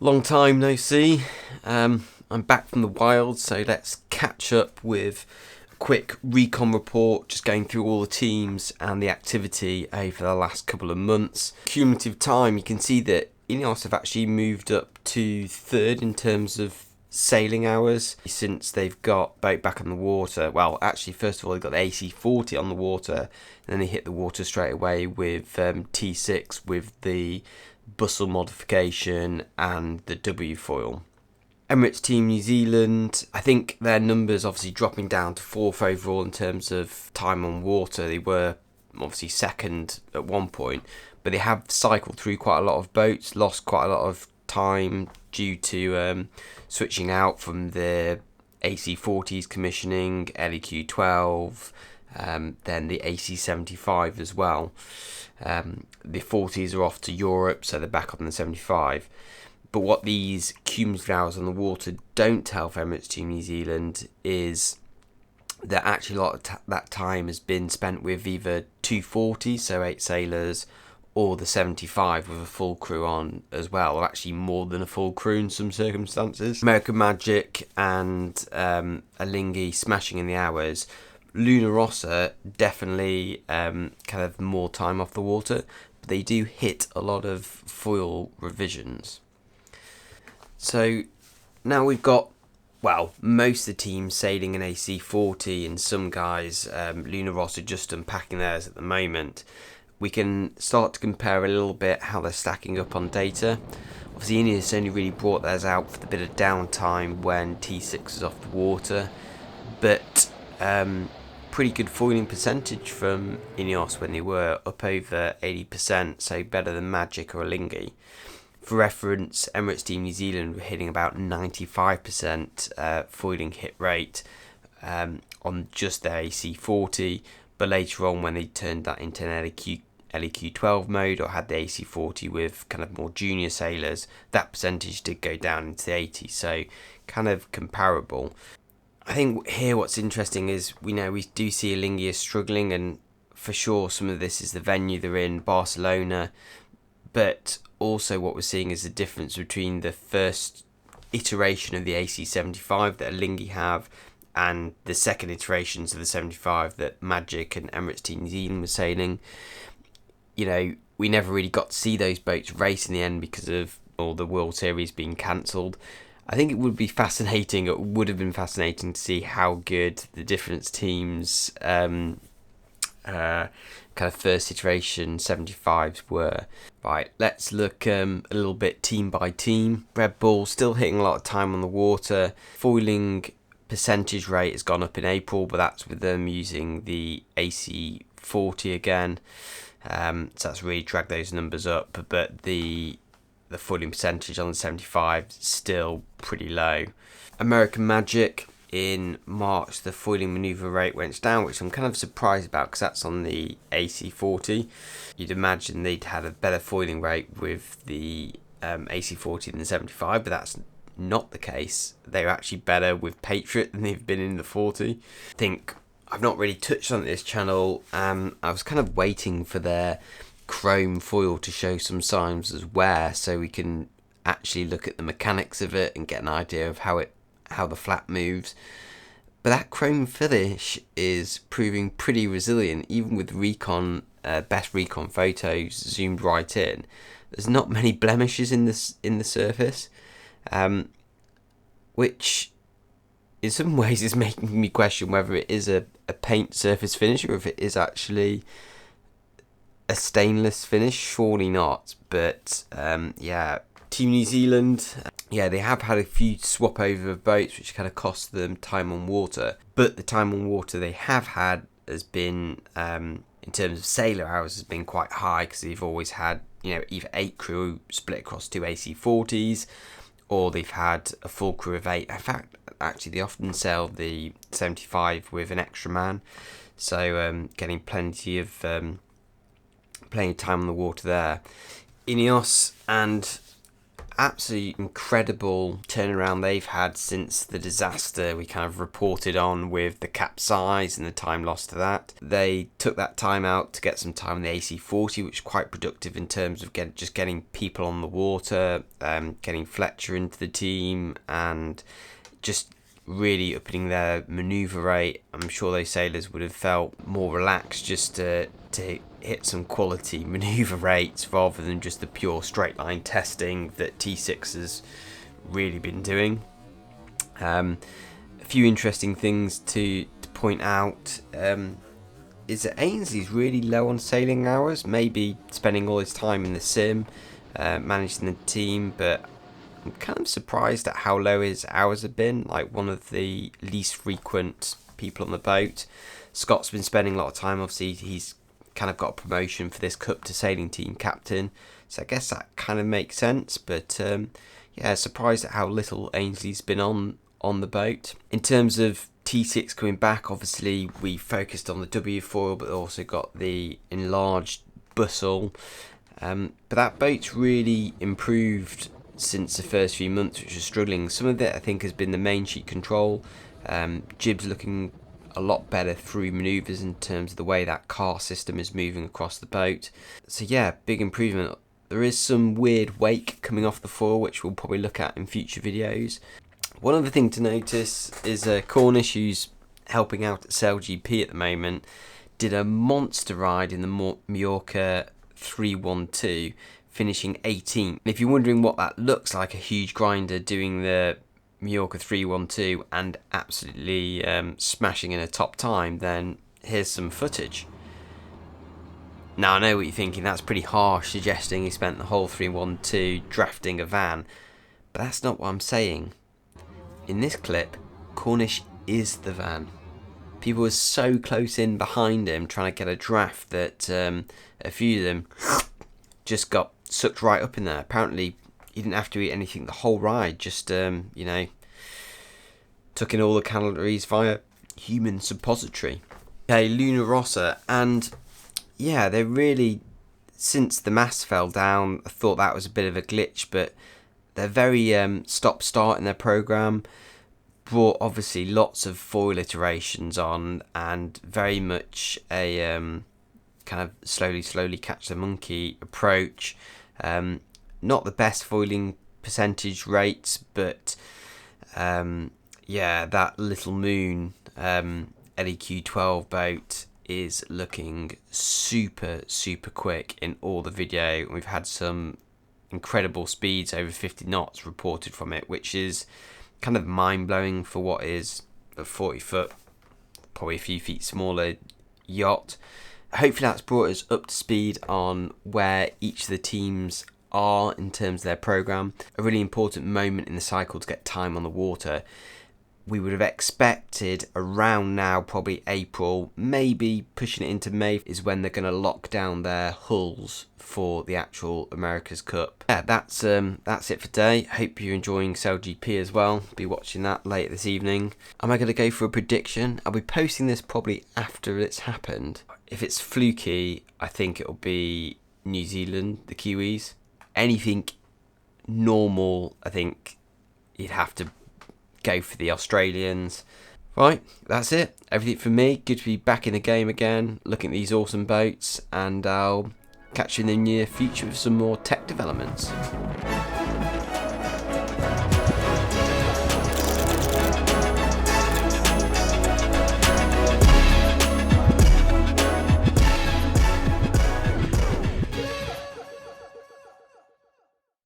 Long time no see. I'm back from the wild, so let's catch up with a quick recon report, just going through all the teams and the activity over the last couple of months. Cumulative time, you can see that Ineos have actually moved up to third in terms of sailing hours since they've got boat back on the water. Well, actually, first of all, they got the AC40 on the water, and then they hit the water straight away with T6 with the bustle modification and the W foil. Emirates Team New Zealand, I think their numbers obviously dropping down to fourth overall in terms of time on water. They were obviously second at one point, but they have cycled through quite a lot of boats, lost quite a lot of time due to switching out from the AC40s commissioning, LEQ12, then the AC75 as well. The 40s are off to Europe, so they're back on the 75. But what these cumulative hours on the water don't tell for Emirates Team New Zealand is that actually a lot of that time has been spent with either 240, so 8 sailors, or the 75 with a full crew on as well, or actually more than a full crew in some circumstances. American Magic and Alinghi smashing in the hours. Luna Rossa definitely kind of more time off the water, but they do hit a lot of foil revisions. So now we've got, well, most of the teams sailing an AC40 and some guys, Luna Rossa just unpacking theirs at the moment. We can start to compare a little bit how they're stacking up on data. Obviously, Ineos only really brought theirs out for the bit of downtime when T6 was off the water, but pretty good foiling percentage from Ineos when they were up over 80%, so better than Magic or Alinghi. For reference, Emirates Team New Zealand were hitting about 95% foiling hit rate on just their AC40, but later on when they turned that into an LEQ12 mode or had the AC40 with kind of more junior sailors, that percentage did go down into the 80s, so kind of comparable. I think here what's interesting is we do see Alinghi is struggling, and for sure some of this is the venue they're in, Barcelona, but also what we're seeing is the difference between the first iteration of the AC75 that Alinghi have and the second iterations of the 75 that Magic and Emirates Team New Zealand were sailing. We never really got to see those boats race in the end because of all the World Series being cancelled. I think it would be fascinating, it would have been fascinating to see how good the different teams' kind of first iteration 75s were. Right, let's look a little bit team by team. Red Bull still hitting a lot of time on the water. Foiling percentage rate has gone up in April, but that's with them using the AC40 again. So that's really dragged those numbers up, but the foiling percentage on the 75 is still pretty low. American Magic, in March the foiling manoeuvre rate went down, which I'm kind of surprised about because that's on the AC40. You'd imagine they'd had a better foiling rate with the AC40 than the 75, but that's not the case. They're actually better with Patriot than they've been in the 40. I think I've not really touched on this channel. I was kind of waiting for their chrome foil to show some signs as wear, so we can actually look at the mechanics of it and get an idea of how the flat moves. But that chrome finish is proving pretty resilient, even with Recon best Recon photos zoomed right in. There's not many blemishes in the surface, which in some ways is making me question whether it is a paint surface finish or if it is actually a stainless finish. Surely not, but Team New Zealand, they have had a few swap over of boats which kind of cost them time on water, but the time on water they have had has been, in terms of sailor hours, has been quite high because they've always had either 8 crew split across 2 AC40s, or they've had a full crew of 8. In fact, actually they often sail the 75 with an extra man, so getting plenty of time on the water there. Ineos and absolutely incredible turnaround they've had since the disaster we kind of reported on with the capsize and the time lost to that. They took that time out to get some time on the AC40, which was quite productive in terms of getting people on the water, getting Fletcher into the team, and just really upping their manoeuvre rate. I'm sure those sailors would have felt more relaxed just to hit some quality manoeuvre rates rather than just the pure straight line testing that T6 has really been doing. A few interesting things to point out is that Ainsley's really low on sailing hours, maybe spending all his time in the sim, managing the team, but I'm kind of surprised at how low his hours have been, like one of the least frequent people on the boat. Scott's been spending a lot of time, obviously he's kind of got a promotion for this cup to sailing team captain, so I guess that kind of makes sense, but yeah, surprised at how little Ainsley's been on the boat. In terms of T6 coming back, obviously we focused on the W foil, but also got the enlarged bustle, but that boat's really improved since the first few months, which was struggling. Some of it I think has been the main sheet control, jibs looking a lot better through manoeuvres in terms of the way that car system is moving across the boat. So yeah, big improvement. There is some weird wake coming off the foil, which we'll probably look at in future videos. One other thing to notice is Cornish, who's helping out at Sail GP at the moment, did a monster ride in the Mallorca 312, finishing 18th. If you're wondering what that looks like, a huge grinder doing the Mallorca 312 and absolutely smashing in a top time, then here's some footage. Now I know what you're thinking, that's pretty harsh, suggesting he spent the whole 312 drafting a van, but that's not what I'm saying. In this clip, Cornish is the van. People were so close in behind him trying to get a draft that a few of them just got sucked right up in there. Apparently he didn't have to eat anything the whole ride, just you know, took in all the calories via human suppository. Okay, Luna Rossa, and yeah, they really, since the mast fell down, I thought that was a bit of a glitch, but they're very stop-start in their program. Brought obviously lots of foil iterations on, and very much a kind of slowly catch the monkey approach. Not the best foiling percentage rates, but yeah, that Little Moon LEQ12 boat is looking super quick in all the video. We've had some incredible speeds, over 50 knots reported from it, which is kind of mind-blowing for what is a 40-foot, probably a few feet smaller yacht. Hopefully that's brought us up to speed on where each of the teams are in terms of their program. A really important moment in the cycle to get time on the water. We would have expected around now, probably April, maybe pushing it into May, is when they're going to lock down their hulls for the actual America's Cup. Yeah, that's it for today. Hope you're enjoying Sail GP as well. Be watching that later this evening. Am I going to go for a prediction? I'll be posting this probably after it's happened. If it's fluky, I think it'll be New Zealand, the Kiwis. Anything normal, I think you'd have to go for the Australians. Right, that's it. Everything from me. Good to be back in the game again, looking at these awesome boats, and I'll catch you in the near future with some more tech developments.